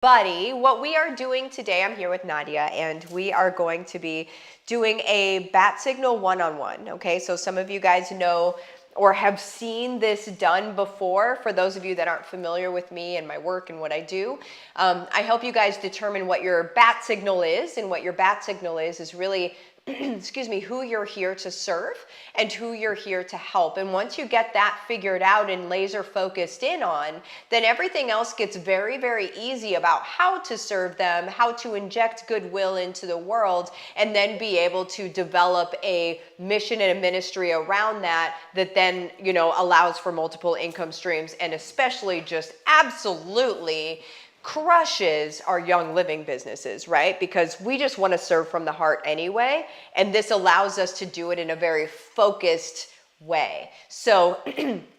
Buddy, what we are doing today, I'm here with Nadia, and we are going to be doing a bat signal one-on-one, okay? So some of you guys know or have seen this done before. For those of you that aren't familiar with me and my work and what I do, I help you guys determine what your bat signal is, and what your bat signal is really excuse me, who you're here to serve and who you're here to help. And once you get that figured out and laser focused in on, then everything else gets very, very easy about how to serve them, how to inject goodwill into the world, and then be able to develop a mission and a ministry around that that then, allows for multiple income streams, and especially just absolutely crushes our young living businesses, right? Because we just want to serve from the heart anyway, and this allows us to do it in a very focused way. So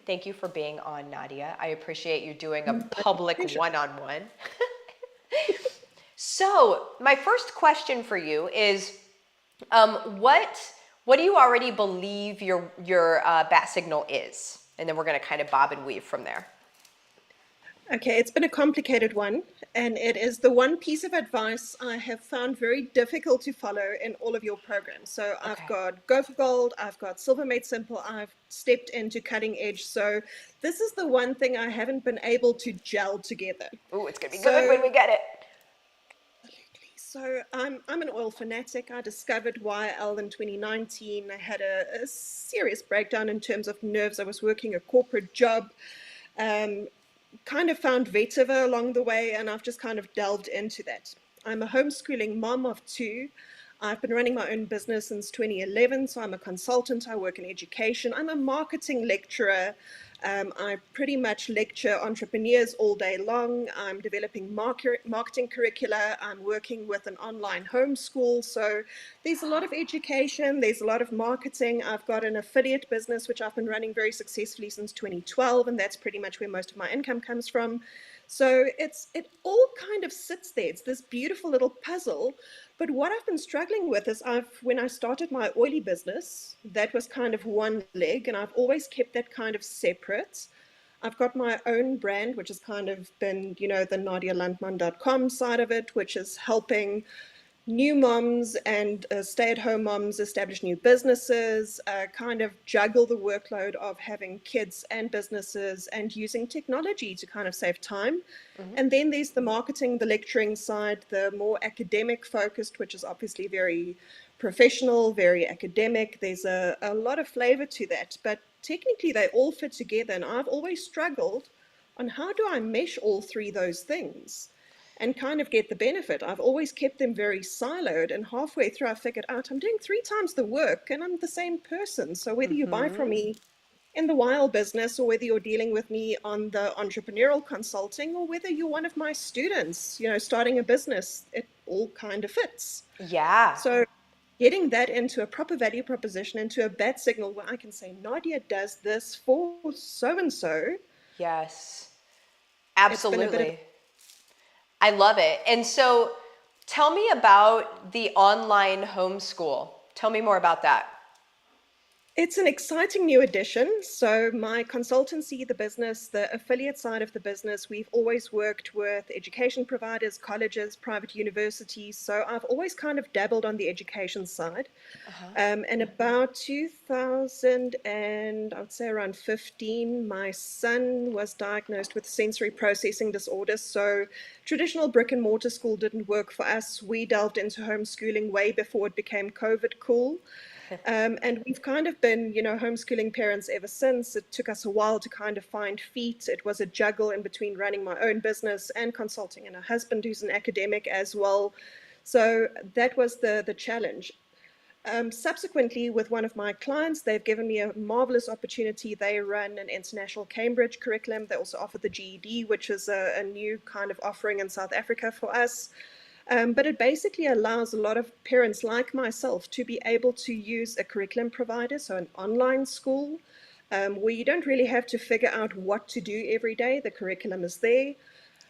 thank you for being on, Nadia. I appreciate you doing a public one-on-one. So my first question for you is, what do you already believe your bat signal is? And then we're going to kind of bob and weave from there. Okay, it's been a complicated one, and it is the one piece of advice I have found very difficult to follow in all of your programs. So I've got Go for Gold, I've got Silver Made Simple, I've stepped into Cutting Edge. So this is the one thing I haven't been able to gel together. Ooh, it's gonna be good when we get it. So I'm an oil fanatic. I discovered YL in 2019. I had a serious breakdown in terms of nerves. I was working a corporate job. Kind of found Vetiver along the way, and I've just kind of delved into that. I'm a homeschooling mom of two. I've been running my own business since 2011, so I'm a consultant. I work in education. I'm a marketing lecturer. I pretty much lecture entrepreneurs all day long. I'm developing marketing curricula. I'm working with an online homeschool. So there's a lot of education. There's a lot of marketing. I've got an affiliate business, which I've been running very successfully since 2012. And that's pretty much where most of my income comes from. So it all kind of sits there. It's this beautiful little puzzle. But what I've been struggling with is when I started my oily business, that was kind of one leg, and I've always kept that kind of separate. I've got my own brand, which has kind of been, the nadialandman.com side of it, which is helping new moms and stay-at-home moms establish new businesses, kind of juggle the workload of having kids and businesses and using technology to kind of save time. Mm-hmm. And then there's the marketing, the lecturing side, the more academic focused, which is obviously very professional, very academic. There's a lot of flavor to that, but technically they all fit together. And I've always struggled on how do I mesh all three those things and kind of get the benefit. I've always kept them very siloed, and halfway through I figured out I'm doing 3 times the work and I'm the same person. So whether you buy from me in the wild business, or whether you're dealing with me on the entrepreneurial consulting, or whether you're one of my students, starting a business, it all kind of fits. Yeah. So getting that into a proper value proposition, into a bat signal where I can say, Nadia does this for so-and-so. Yes, absolutely. I love it. And so tell me about the online homeschool. Tell me more about that. It's an exciting new addition. So my consultancy, the business, the affiliate side of the business, we've always worked with education providers, colleges, private universities. So I've always kind of dabbled on the education side. And about 2000 and I would say around 15, my son was diagnosed with sensory processing disorder. So traditional brick and mortar school didn't work for us. We delved into homeschooling way before it became COVID cool. And we've kind of been, homeschooling parents ever since. It took us a while to kind of find feet. It was a juggle in between running my own business and consulting, and a husband who's an academic as well. So that was the challenge. Subsequently, with one of my clients, they've given me a marvelous opportunity. They run an international Cambridge curriculum. They also offer the GED, which is a new kind of offering in South Africa for us. But it basically allows a lot of parents like myself to be able to use a curriculum provider, so an online school, where you don't really have to figure out what to do every day. The curriculum is there.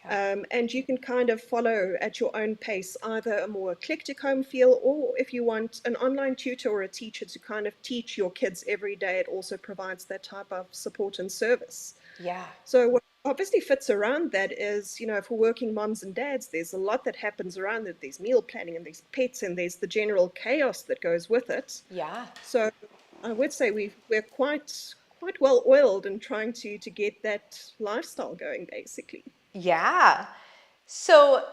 And you can kind of follow at your own pace, either a more eclectic home feel, or if you want an online tutor or a teacher to kind of teach your kids every day, it also provides that type of support and service. Yeah. So obviously fits around that is, for working moms and dads, there's a lot that happens around it. There's meal planning and there's pets and there's the general chaos that goes with it. Yeah. So I would say we're quite well oiled in trying to get that lifestyle going, basically. Yeah. So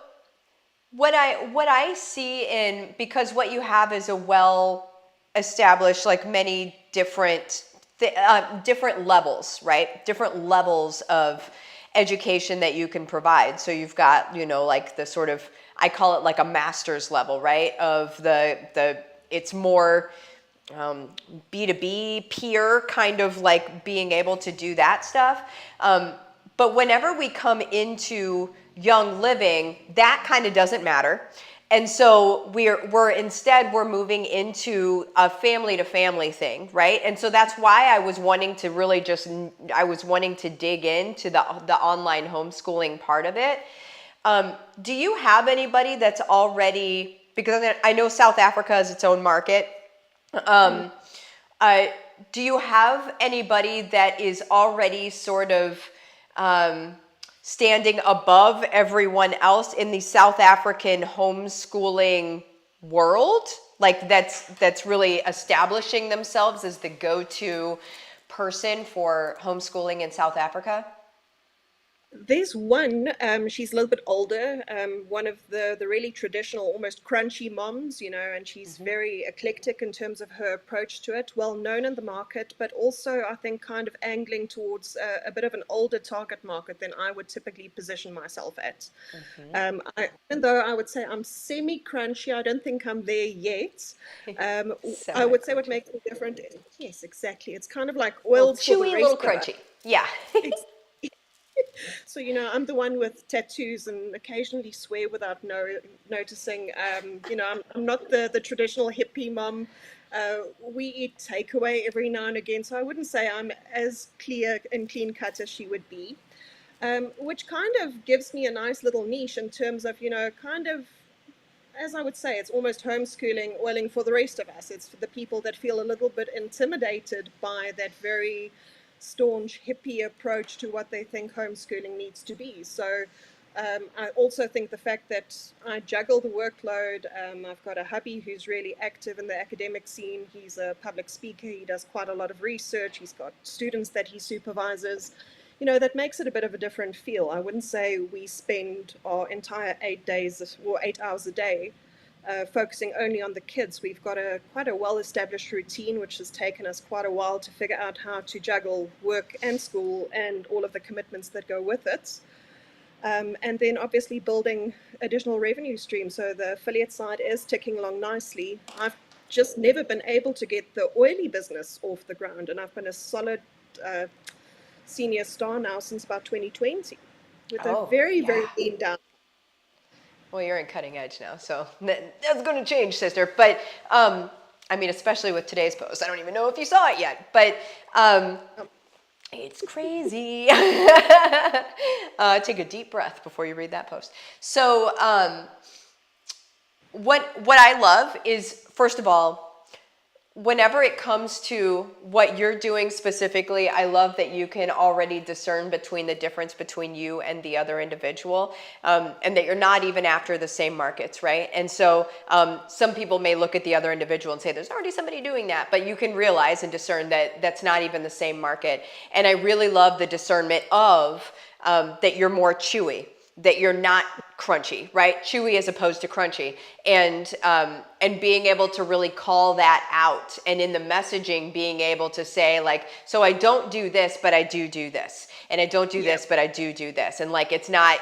what I see in, because what you have is a well established, like many different levels, right? Different levels of education that you can provide. So you've got, like the sort of, I call it like a master's level, right? Of the it's more B2B peer, kind of like being able to do that stuff. But whenever we come into young living, that kind of doesn't matter. And so we're moving into a family to family thing, right? And so that's why I was wanting to dig into the online homeschooling part of it. Do you have anybody that's already, because I know South Africa is its own market. Um, uh, do you have anybody that is already sort of um, standing above everyone else in the South African homeschooling world? Like that's really establishing themselves as the go-to person for homeschooling in South Africa? There's one, she's a little bit older, one of the really traditional, almost crunchy moms, and she's very eclectic in terms of her approach to it, well known in the market, but also I think kind of angling towards a bit of an older target market than I would typically position myself at. Even though I would say I'm semi-crunchy, I don't think I'm there yet. I would say what Semi-crunchy. makes me different, yes, exactly. It's kind of like A little oiled for the chewy, a little rest of us. crunchy. Yeah. So, I'm the one with tattoos and occasionally swear without noticing. I'm not the traditional hippie mom. We eat takeaway every now and again, so I wouldn't say I'm as clear and clean cut as she would be. Which kind of gives me a nice little niche in terms of, kind of, as I would say, it's almost homeschooling oiling for the rest of us. It's for the people that feel a little bit intimidated by that very staunch hippie approach to what they think homeschooling needs to be. So I also think the fact that I juggle the workload, I've got a hubby who's really active in the academic scene. He's a public speaker. He does quite a lot of research. He's got students that he supervises. That makes it a bit of a different feel. I wouldn't say we spend our entire 8 days or 8 hours a day focusing only on the kids. We've got quite a well-established routine, which has taken us quite a while to figure out how to juggle work and school and all of the commitments that go with it. And then obviously building additional revenue streams. So the affiliate side is ticking along nicely. I've just never been able to get the oily business off the ground, and I've been a solid senior star now since about 2020 with a Oh, very, yeah. very lean down. Well, you're in cutting edge now, so that's going to change, sister. But I mean, especially with today's post, I don't even know if you saw it yet, but it's crazy. Take a deep breath before you read that post. So, what I love is, first of all, whenever it comes to what you're doing specifically, I love that you can already discern between the difference between you and the other individual, and that you're not even after the same markets, right? And so some people may look at the other individual and say, there's already somebody doing that, but you can realize and discern that that's not even the same market. And I really love the discernment of that you're more chewy, that you're not crunchy, right? Chewy as opposed to crunchy, and being able to really call that out, and in the messaging being able to say like, so I don't do this, but I do this, and I don't do this, but I do this, and like it's not,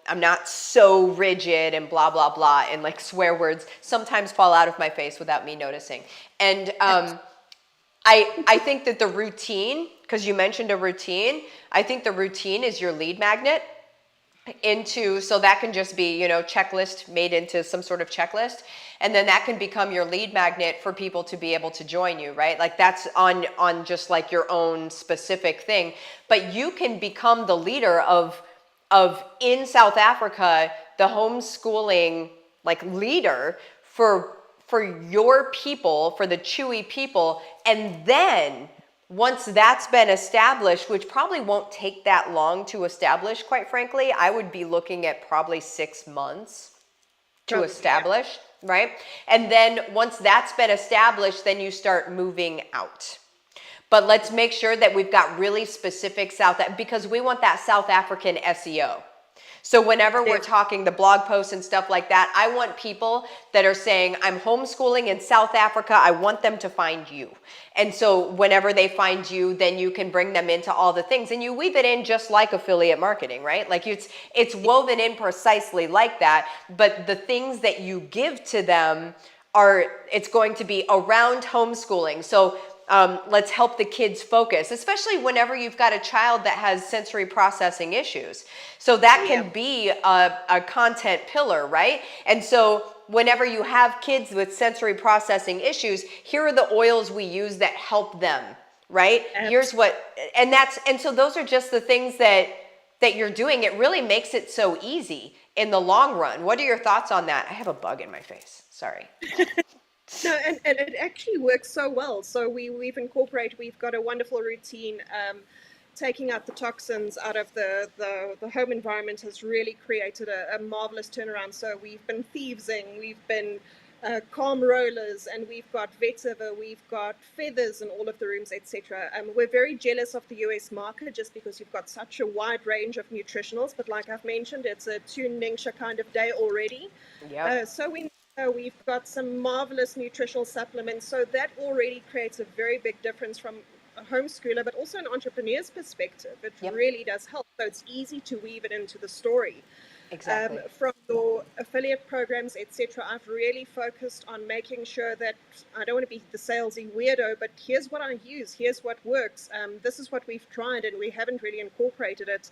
I'm not so rigid and blah blah blah, and like swear words sometimes fall out of my face without me noticing, and I think that the routine, because you mentioned a routine, I think the routine is your lead magnet into, so that can just be, checklist made into some sort of checklist, and then that can become your lead magnet for people to be able to join you, right? Like that's on just like your own specific thing, but you can become the leader of in South Africa, the homeschooling like leader for your people, for the Chewy people, and then Once that's been established, which probably won't take that long to establish, quite frankly, I would be looking at probably 6 months to Probably, yeah. establish, right? And then once that's been established, then you start moving out. But let's make sure that we've got really specific because we want that South African SEO. So whenever we're talking the blog posts and stuff like that, I want people that are saying, I'm homeschooling in South Africa, I want them to find you. And so whenever they find you, then you can bring them into all the things. And you weave it in just like affiliate marketing, right? Like it's woven in precisely like that. But the things that you give to them it's going to be around homeschooling. So let's help the kids focus, especially whenever you've got a child that has sensory processing issues. So that can be a content pillar, right? And so whenever you have kids with sensory processing issues, here are the oils we use that help them, right? Here's what, and so those are just the things that you're doing. It really makes it so easy in the long run. What are your thoughts on that? I have a bug in my face. Sorry. No, and it actually works so well. So we've got a wonderful routine. Taking out the toxins out of the home environment has really created a marvelous turnaround. So we've been thievesing, we've been calm rollers, and we've got vetiver, we've got feathers in all of the rooms, etc. We're very jealous of the US market just because you've got such a wide range of nutritionals. But like I've mentioned, it's a Tuningsha kind of day already. Yep. We've got some marvelous nutritional supplements. So that already creates a very big difference from a homeschooler, but also an entrepreneur's perspective. It Yep. really does help. So it's easy to weave it into the story. Exactly. From your affiliate programs, etc., I've really focused on making sure that I don't want to be the salesy weirdo, but here's what I use, here's what works. This is what we've tried, and we haven't really incorporated it.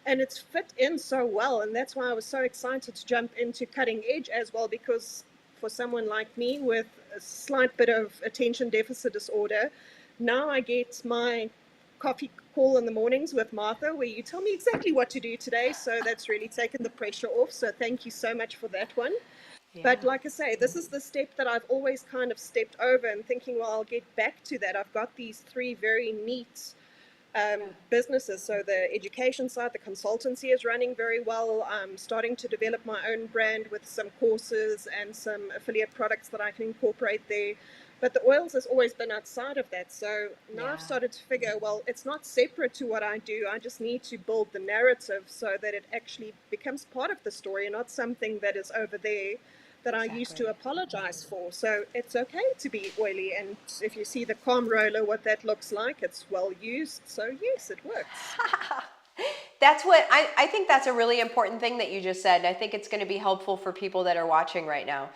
And it's fit in so well. And that's why I was so excited to jump into cutting edge as well, because for someone like me with a slight bit of attention deficit disorder, now I get my coffee call in the mornings with Martha where you tell me exactly what to do today. So that's really taken the pressure off. So thank you so much for that one. Yeah. But like I say, this is the step that I've always kind of stepped over and thinking, well, I'll get back to that. I've got these three very neat businesses. So the education side, the consultancy is running very well. I'm starting to develop my own brand with some courses and some affiliate products that I can incorporate there. But the oils has always been outside of that. So now Yeah. I've started to figure, well, it's not separate to what I do. I just need to build the narrative so that it actually becomes part of the story and not something that is over there that I used to Exactly. apologize for. So it's okay to be oily. And if you see the calm roller, what that looks like, it's well used. So yes, it works. That's what I think that's a really important thing that you just said. And I think it's going to be helpful for people that are watching right now.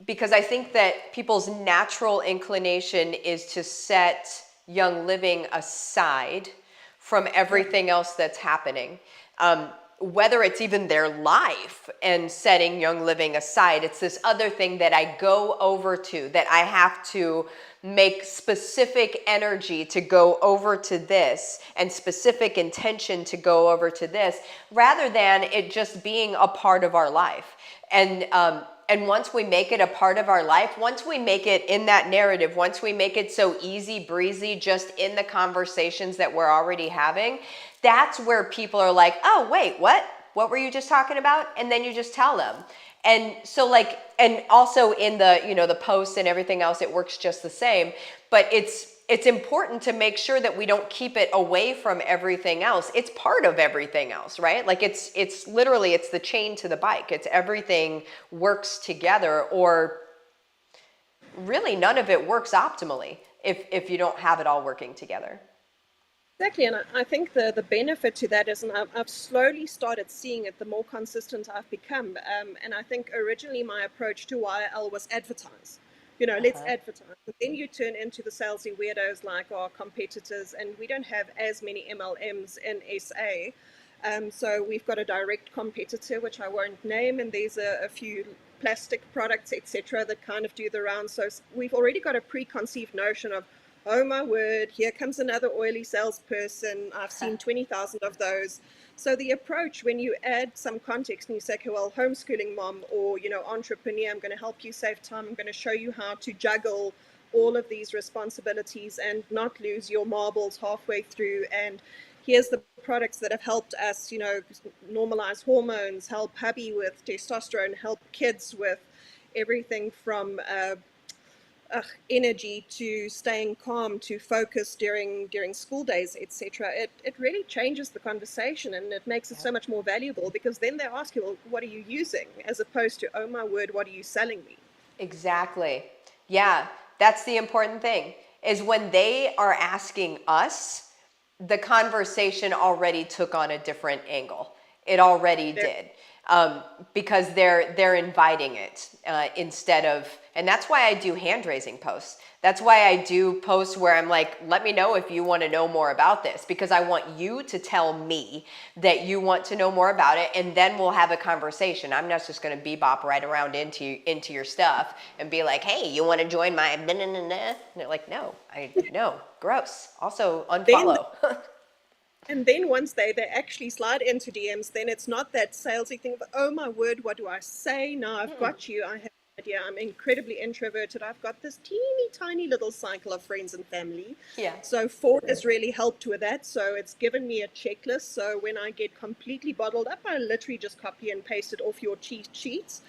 Because I think that people's natural inclination is to set Young Living aside from everything else that's happening. Whether it's even their life and setting Young Living aside, it's this other thing that I go over to, that I have to make specific energy to go over to this and specific intention to go over to this, rather than it just being a part of our life. And once we make it a part of our life, once we make it in that narrative, once we make it so easy breezy just in the conversations that we're already having, that's where people are like, oh, wait, what? What were you just talking about? And then you just tell them. And so like, and also in the, the posts and everything else, it works just the same. But it's important to make sure that we don't keep it away from everything else. It's part of everything else, right? Like it's literally, it's the chain to the bike. It's everything works together, or really none of it works optimally if you don't have it all working together. Exactly, and I think the benefit to that is, and I've slowly started seeing it the more consistent I've become. And I think originally my approach to YL was advertise. Let's Uh-huh. advertise. But then you turn into the salesy weirdos like our competitors, and we don't have as many MLMs in SA. So we've got a direct competitor, which I won't name, and there's a few plastic products, etc., that kind of do the round. So we've already got a preconceived notion of, oh my word, here comes another oily salesperson. I've seen 20,000 of those. So the approach, when you add some context and you say, okay, well, homeschooling mom, or entrepreneur, I'm going to help you save time. I'm going to show you how to juggle all of these responsibilities and not lose your marbles halfway through. And here's the products that have helped us, normalize hormones, help hubby with testosterone, help kids with everything from energy to staying calm to focus during school days, etc. It really changes the conversation, and it makes it Yeah. so much more valuable, because then they ask you, well, what are you using, as opposed to, oh my word, what are you selling me? Exactly. Yeah, that's the important thing is when they are asking us, the conversation already took on a different angle. It already There, did. Because they're inviting it instead of, and that's why I do hand raising posts. That's why I do posts where I'm like, let me know if you want to know more about this, because I want you to tell me that you want to know more about it, and then we'll have a conversation. I'm not just going to bebop right around into your stuff and be like, hey, you want to join my and they're like, no, gross. Also then unfollow. And then once they actually slide into DMs, then it's not that salesy thing of, oh my word, what do I say? Now I've got you. I have no idea. I'm incredibly introverted. I've got this teeny tiny little cycle of friends and family. Yeah. So Ford has really helped with that. So it's given me a checklist. So when I get completely bottled up, I literally just copy and paste it off your cheat sheets.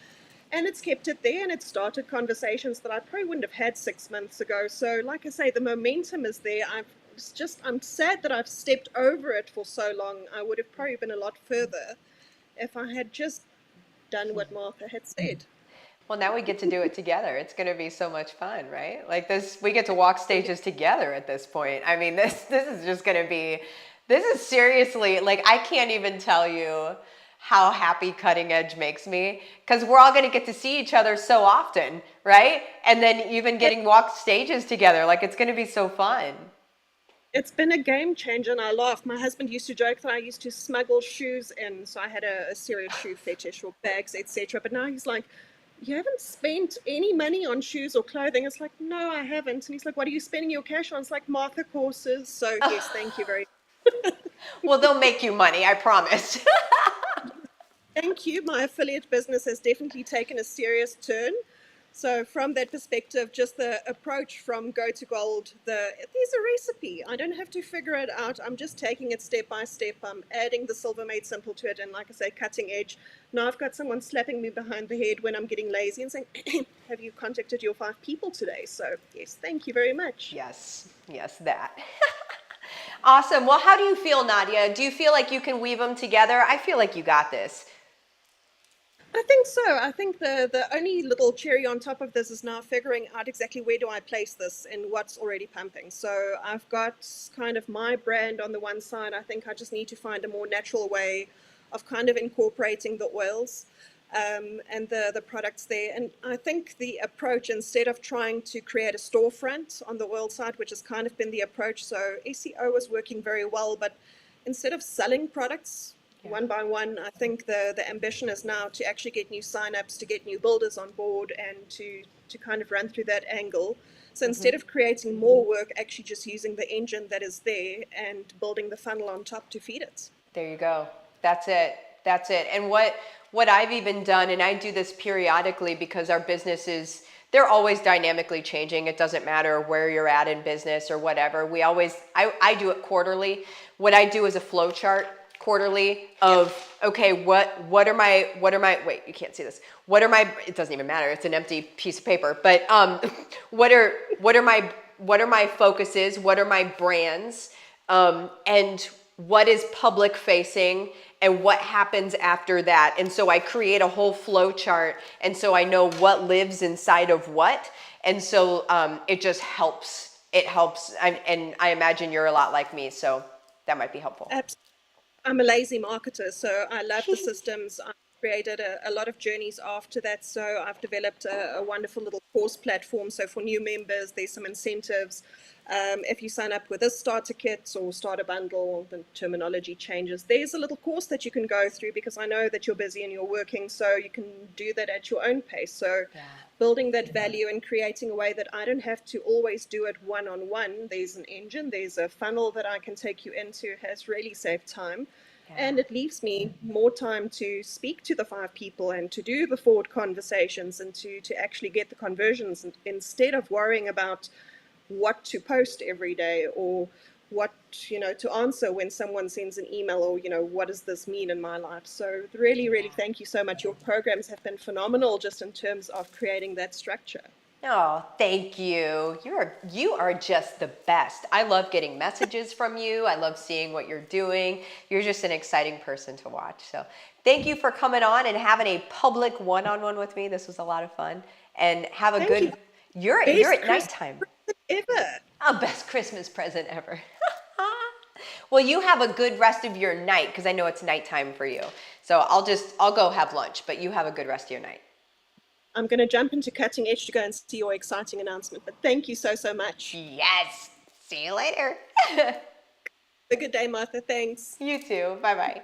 And it's kept it there, and it started conversations that I probably wouldn't have had 6 months ago. So, like I say, the momentum is there. I'm sad that I've stepped over it for so long. I would have probably been a lot further if I had just done what Martha had said. Well, now we get to do it together. It's going to be so much fun, right? Like this, we get to walk stages together at this point. I mean, this is just going to be, this is seriously, like, I can't even tell you how happy Cutting Edge makes me, because we're all going to get to see each other so often, right? And then even getting walk stages together, like it's going to be so fun. It's been a game changer, and I laugh. My husband used to joke that I used to smuggle shoes in, so I had a serious shoe fetish, or bags, etc. But now he's like, you haven't spent any money on shoes or clothing. It's like, no, I haven't. And he's like, what are you spending your cash on? It's like Martha courses. So yes, thank you very Well, they'll make you money, I promise. Thank you. My affiliate business has definitely taken a serious turn. So from that perspective, just the approach from go to gold, there's a recipe. I don't have to figure it out. I'm just taking it step by step. I'm adding the Silver Made Simple to it, and like I say, cutting edge. Now I've got someone slapping me behind the head when I'm getting lazy and saying, have you contacted your 5 people today? So yes, thank you very much. Yes, that. Awesome. Well, how do you feel, Nadia? Do you feel like you can weave them together? I feel like you got this. I think so. I think the only little cherry on top of this is now figuring out exactly where do I place this and what's already pumping. So I've got kind of my brand on the one side. I think I just need to find a more natural way of kind of incorporating the oils and the products there. And I think the approach, instead of trying to create a storefront on the oil side, which has kind of been the approach, so SEO was working very well, but instead of selling products Yeah. one by one, I think the ambition is now to actually get new signups, to get new builders on board, and to kind of run through that angle. So instead of creating more work, actually just using the engine that is there and building the funnel on top to feed it. There you go. That's it. That's it. And what I've even done, and I do this periodically because our business is, they're always dynamically changing. It doesn't matter where you're at in business or whatever. I do it quarterly. What I do is a flow chart quarterly of, okay, what are my, wait, you can't see this. What are my, it doesn't even matter. It's an empty piece of paper, but what are my focuses? What are my brands? And what is public facing and what happens after that. And so I create a whole flow chart. And so I know what lives inside of what. And so it just helps. It helps. And I imagine you're a lot like me. So that might be helpful. I'm a lazy marketer, so I love the systems. I created a lot of journeys after that. So I've developed a wonderful little course platform. So for new members, there's some incentives. If you sign up with a starter kit or starter bundle, the terminology changes. There's a little course that you can go through, because I know that you're busy and you're working, so you can do that at your own pace. So building that value and creating a way that I don't have to always do it one-on-one. There's an engine, there's a funnel that I can take you into, has really saved time. Yeah. And it leaves me more time to speak to the 5 people and to do the forward conversations and to actually get the conversions instead of worrying about what to post every day or what to answer when someone sends an email or what does this mean in my life. So really thank you so much. Your programs have been phenomenal just in terms of creating that structure. Oh, thank you. You are just the best. I love getting messages from you. I love seeing what you're doing. You're just an exciting person to watch. So, thank you for coming on and having a public one-on-one with me. This was a lot of fun. And have a Thank you. good you're Best at Christmas nighttime. ever. Oh, best Christmas present ever. Well, you have a good rest of your night because I know it's nighttime for you. So, I'll go have lunch, but you have a good rest of your night. I'm going to jump into Cutting Edge to go and see your exciting announcement. But thank you so much. Yes. See you later. Have a good day, Martha. Thanks. You too. Bye bye.